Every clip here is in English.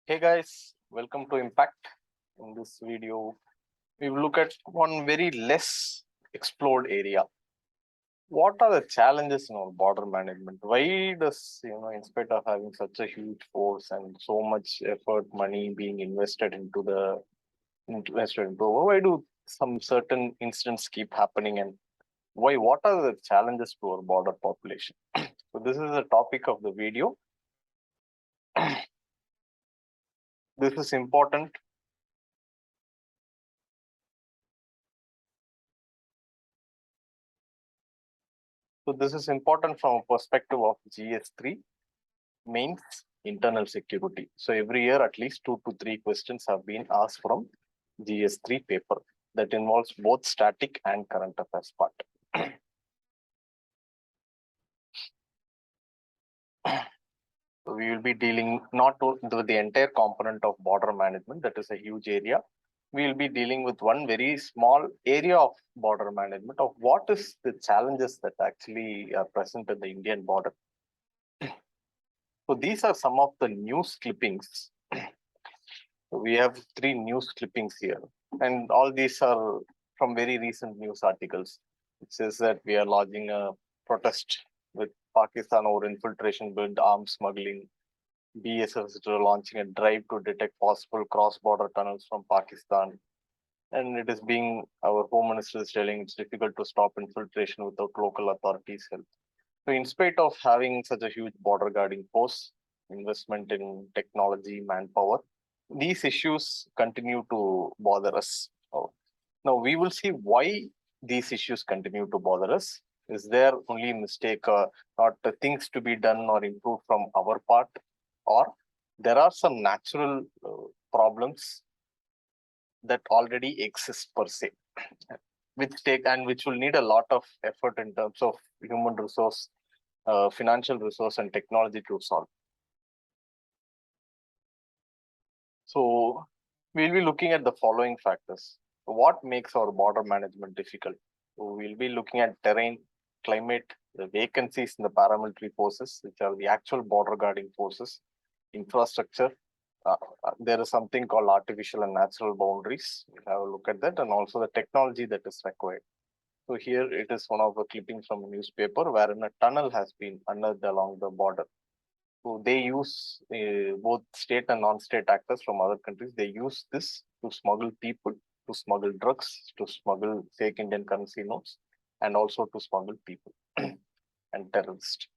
Hey guys, welcome to Impact. In this video, we will look at one very less explored area. What are the challenges in our border management? Why does, in spite of having such a huge force and so much effort, money being invested into, why do some certain incidents keep happening, and why? What are the challenges to our border population? So this is the topic of the video. This is important. So this is important from a perspective of GS3 mains internal security. So every year at least 2 to 3 questions have been asked from GS3 paper that involves both static and current affairs part. So we will be dealing not with the entire component of border management, that is a huge area. We will be dealing with one very small area of border management of what is the challenges that actually are present at the Indian border. So these are some of the news clippings. We have 3 news clippings here, and all these are from very recent news articles. It says that we are lodging a protest with Pakistan over infiltration build arms smuggling. BSF is launching a drive to detect possible cross-border tunnels from Pakistan. And it is being, our Home Minister is telling it's difficult to stop infiltration without local authorities' help. So in spite of having such a huge border guarding force, investment in technology, manpower, these issues continue to bother us. Now we will see why these issues continue to bother us. Is there only a mistake, not things to be done or improved from our part, or there are some natural problems that already exist per se, which will need a lot of effort in terms of human resource, financial resource, and technology to solve. So we'll be looking at the following factors. What makes our border management difficult? So we'll be looking at terrain, climate, the vacancies in the paramilitary forces, which are the actual border guarding forces, infrastructure. There is something called artificial and natural boundaries. We'll have a look at that, and also the technology that is required. So here it is one of the clippings from a newspaper wherein a tunnel has been unearthed along the border. So they use both state and non-state actors from other countries. They use this to smuggle people, to smuggle drugs, to smuggle fake Indian currency notes, and also to smuggle people and terrorists.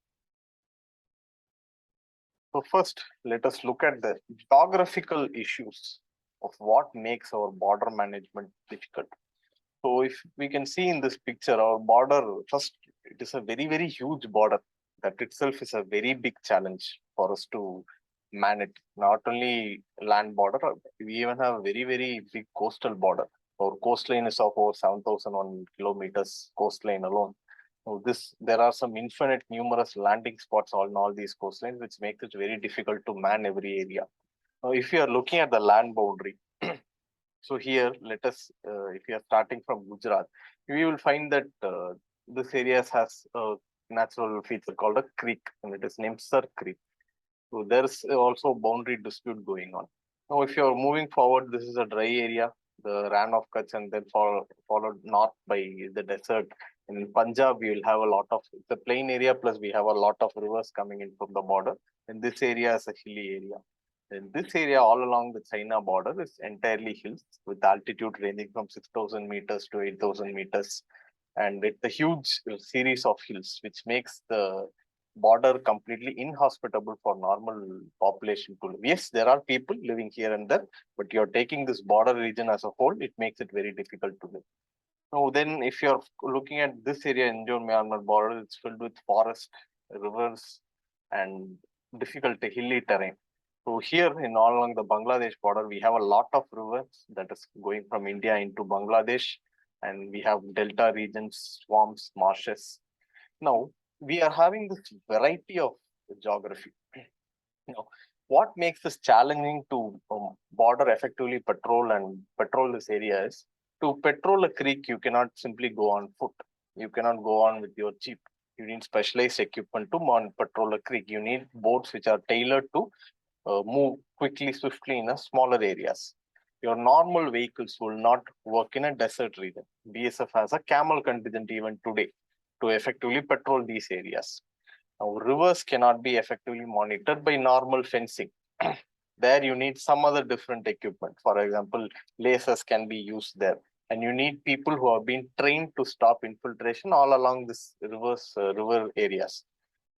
So first, let us look at the geographical issues of what makes our border management difficult. So if we can see in this picture, our border, first, it is a very, very huge border. That itself is a very big challenge for us to manage. Not only land border, we even have a very, very big coastal border. Our coastline is of over 7,001 kilometers coastline alone. So there are some infinite numerous landing spots on all these coastlines, which makes it very difficult to man every area. Now, if you are looking at the land boundary, so here, let us, if you are starting from Gujarat, we will find that this area has a natural feature called a creek, and it is named Sir Creek. So there's also a boundary dispute going on. Now, if you're moving forward, this is a dry area, the Ran of Kutch, and then followed north by the desert. In Punjab, we will have a lot of, the plain area, plus we have a lot of rivers coming in from the border. And this area is a hilly area. In this area, all along the China border is entirely hills with altitude ranging from 6,000 meters to 8,000 meters. And it's a huge series of hills, which makes the border completely inhospitable for normal population to live. Yes, there are people living here and there, but you're taking this border region as a whole, it makes it very difficult to live. Now, then, if you're looking at this area, India-Myanmar border, it's filled with forest, rivers, and difficult hilly terrain. So here, in all along the Bangladesh border, we have a lot of rivers that is going from India into Bangladesh, and we have delta regions, swamps, marshes. Now, we are having this variety of geography. Now, what makes this challenging to border effectively patrol this area is, to patrol a creek, you cannot simply go on foot. You cannot go on with your jeep. You need specialized equipment to patrol a creek. You need boats which are tailored to move quickly, swiftly in a smaller areas. Your normal vehicles will not work in a desert region. BSF has a camel contingent even today to effectively patrol these areas. Now, rivers cannot be effectively monitored by normal fencing. There you need some other different equipment. For example, lasers can be used there. And you need people who have been trained to stop infiltration all along this river areas.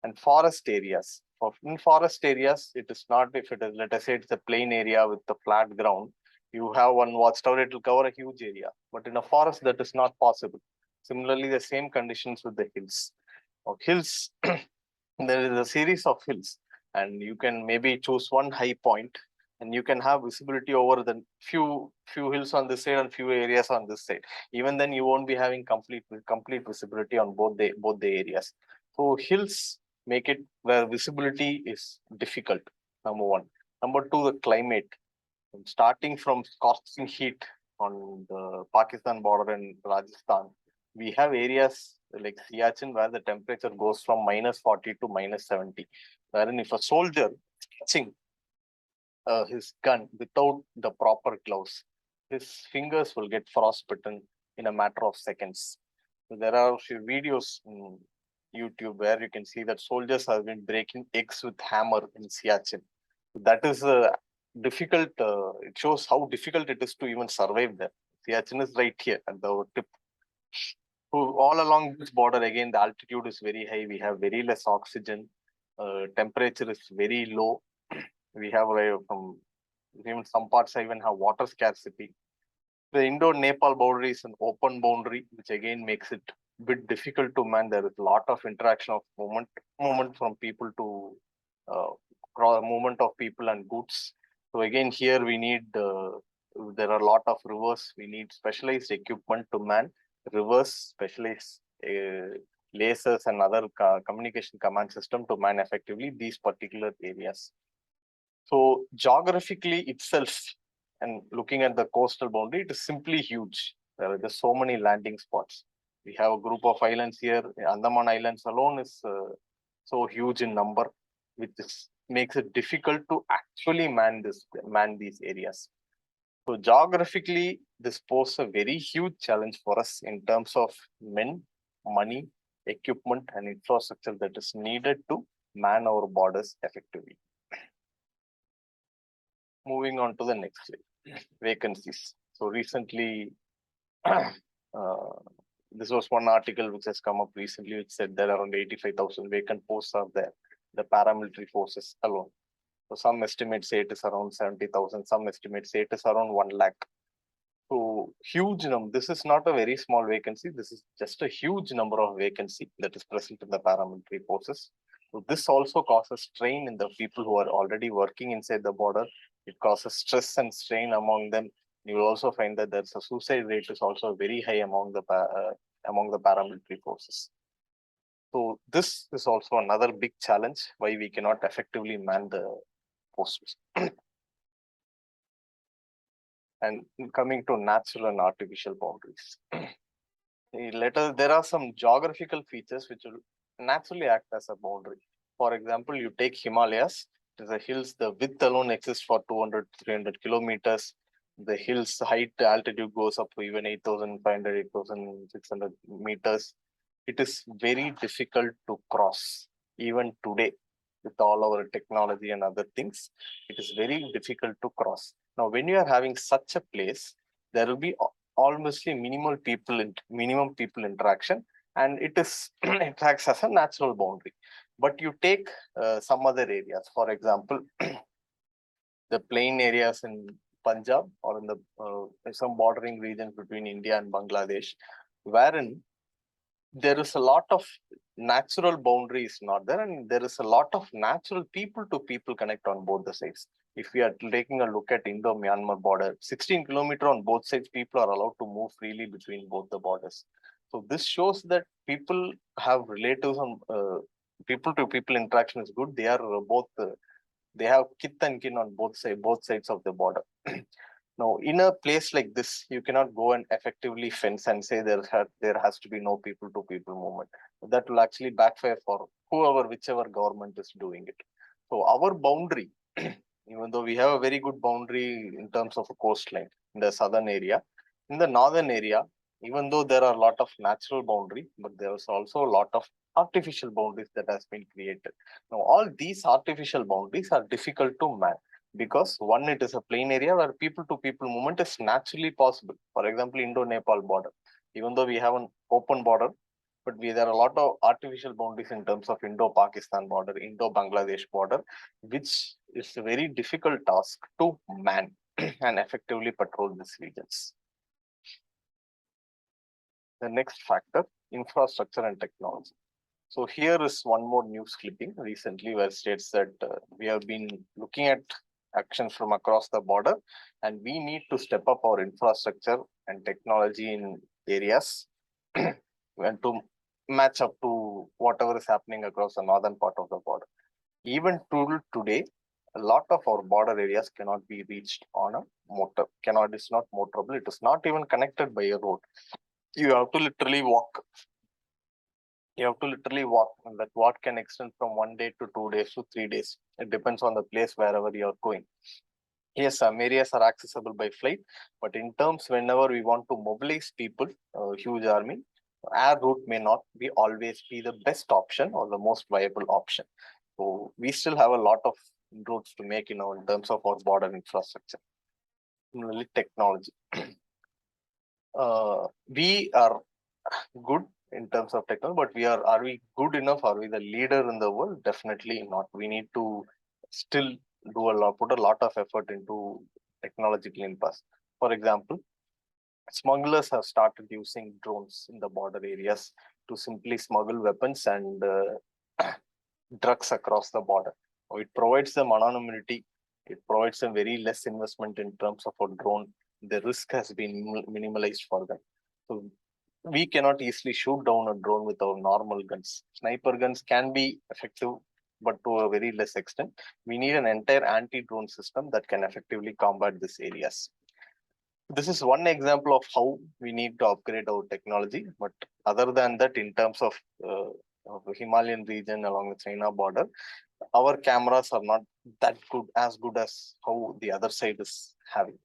And forest areas. In forest areas, it is not, if it is, let us say it's a plain area with the flat ground, you have one watchtower, it will cover a huge area. But in a forest, that is not possible. Similarly, the same conditions with the hills. Hills, there is a series of hills, and you can maybe choose one high point, and you can have visibility over the few hills on this side and few areas on this side. Even then, you won't be having complete visibility on both the areas. So hills make it where visibility is difficult. Number one. Number two, the climate. Starting from scorching heat on the Pakistan border and Rajasthan, we have areas like Siachen where the temperature goes from -40 to -70. Wherein if a soldier touching his gun without the proper gloves, his fingers will get frostbitten in a matter of seconds. So there are a few videos in YouTube where you can see that soldiers have been breaking eggs with hammer in Siachen. That is difficult. It shows how difficult it is to even survive there. Siachen is right here at the tip. So all along this border, again, the altitude is very high. We have very less oxygen. Temperature is very low. We have from even some parts even have water scarcity. The Indo-Nepal boundary is an open boundary, which again makes it a bit difficult to man. There is a lot of interaction of movement from people to movement of people and goods. So again, here we need, there are a lot of rivers. We need specialized equipment to man rivers, specialized lasers and other communication command system to man effectively these particular areas. So geographically itself, and looking at the coastal boundary, it is simply huge. There are just so many landing spots. We have a group of islands here. Andaman Islands alone is so huge in number, which makes it difficult to actually man these areas. So geographically, this poses a very huge challenge for us in terms of men, money, equipment, and infrastructure that is needed to man our borders effectively. Moving on to the next slide, vacancies. So recently, this was one article which has come up recently, which said there are around 85,000 vacant posts are there, the paramilitary forces alone. So some estimates say it is around 70,000, some estimates say it is around 1 lakh. So huge number. This is not a very small vacancy. This is just a huge number of vacancy that is present in the paramilitary forces. So this also causes strain in the people who are already working inside the border. It causes stress and strain among them. You will also find that there's a suicide rate is also very high among the paramilitary forces. So this is also another big challenge why we cannot effectively man the posts. And coming to natural and artificial boundaries. There are some geographical features which will naturally act as a boundary. For example, you take Himalayas, the hills, the width alone exists for 200, 300 kilometers. The hills height altitude goes up to even 8,500, 8,600 meters. It is very difficult to cross even today with all our technology and other things. It is very difficult to cross. Now, when you are having such a place, there will be almost minimum people interaction, and it acts as a natural boundary. But you take some other areas, for example, the plain areas in Punjab or in the some bordering regions between India and Bangladesh, wherein there is a lot of natural boundaries not there, and there is a lot of natural people to people connect on both the sides. If we are taking a look at Indo-Myanmar border, 16 kilometers on both sides, people are allowed to move freely between both the borders. So this shows that people have relatives on people to people interaction is good. They are they have kith and kin on both sides of the border. Now, in a place like this, you cannot go and effectively fence and say there has to be no people-to-people movement. That will actually backfire for whichever government is doing it. So our boundary even though we have a very good boundary in terms of a coastline in the southern area. In the northern area, even though there are a lot of natural boundary, but there's also a lot of artificial boundaries that has been created. Now, all these artificial boundaries are difficult to man because one, it is a plain area where people-to-people movement is naturally possible. For example, Indo-Nepal border, even though we have an open border, but there are a lot of artificial boundaries in terms of Indo-Pakistan border, Indo-Bangladesh border, which is a very difficult task to man and effectively patrol these regions. The next factor, infrastructure and technology. So here is one more news clipping recently where states that we have been looking at actions from across the border and we need to step up our infrastructure and technology in areas and to match up to whatever is happening across the northern part of the border. Even today, a lot of our border areas cannot be reached on a motor. It's not motorable. It is not even connected by a road. You have to literally walk. And that walk can extend from 1 day to 2 days to 3 days. It depends on the place wherever you are going. Yes, some areas are accessible by flight, but in terms whenever we want to mobilize people, huge army, air route may not be always be the best option or the most viable option. So we still have a lot of routes to make, in terms of our border infrastructure. Similarly, technology. We are good in terms of technology, but are we good enough? Are we the leader in the world? Definitely not. We need to still put a lot of effort into technological impasse. For example, smugglers have started using drones in the border areas to simply smuggle weapons and drugs across the border. It provides them anonymity. It provides them very less investment in terms of a drone. The risk has been minimalized for them. So we cannot easily shoot down a drone with our normal guns. Sniper guns can be effective, but to a very less extent. We need an entire anti-drone system that can effectively combat these areas. This is one example of how we need to upgrade our technology. But other than that, in terms of the Himalayan region along the China border, our cameras are not that good as how the other side is having.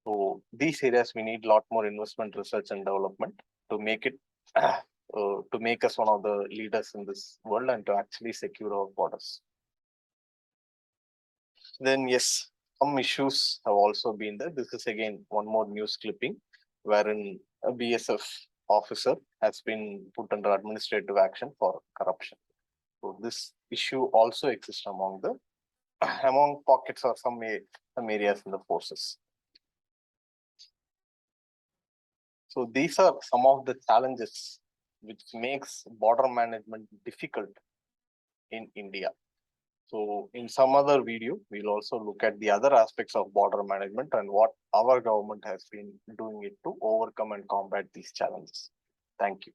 So these areas we need a lot more investment, research and development to make it to make us one of the leaders in this world and to actually secure our borders. Then yes, some issues have also been there. This is again one more news clipping wherein a BSF officer has been put under administrative action for corruption. So this issue also exists among pockets or some areas in the forces. So these are some of the challenges which makes border management difficult in India. So in some other video, we'll also look at the other aspects of border management and what our government has been doing it to overcome and combat these challenges. Thank you.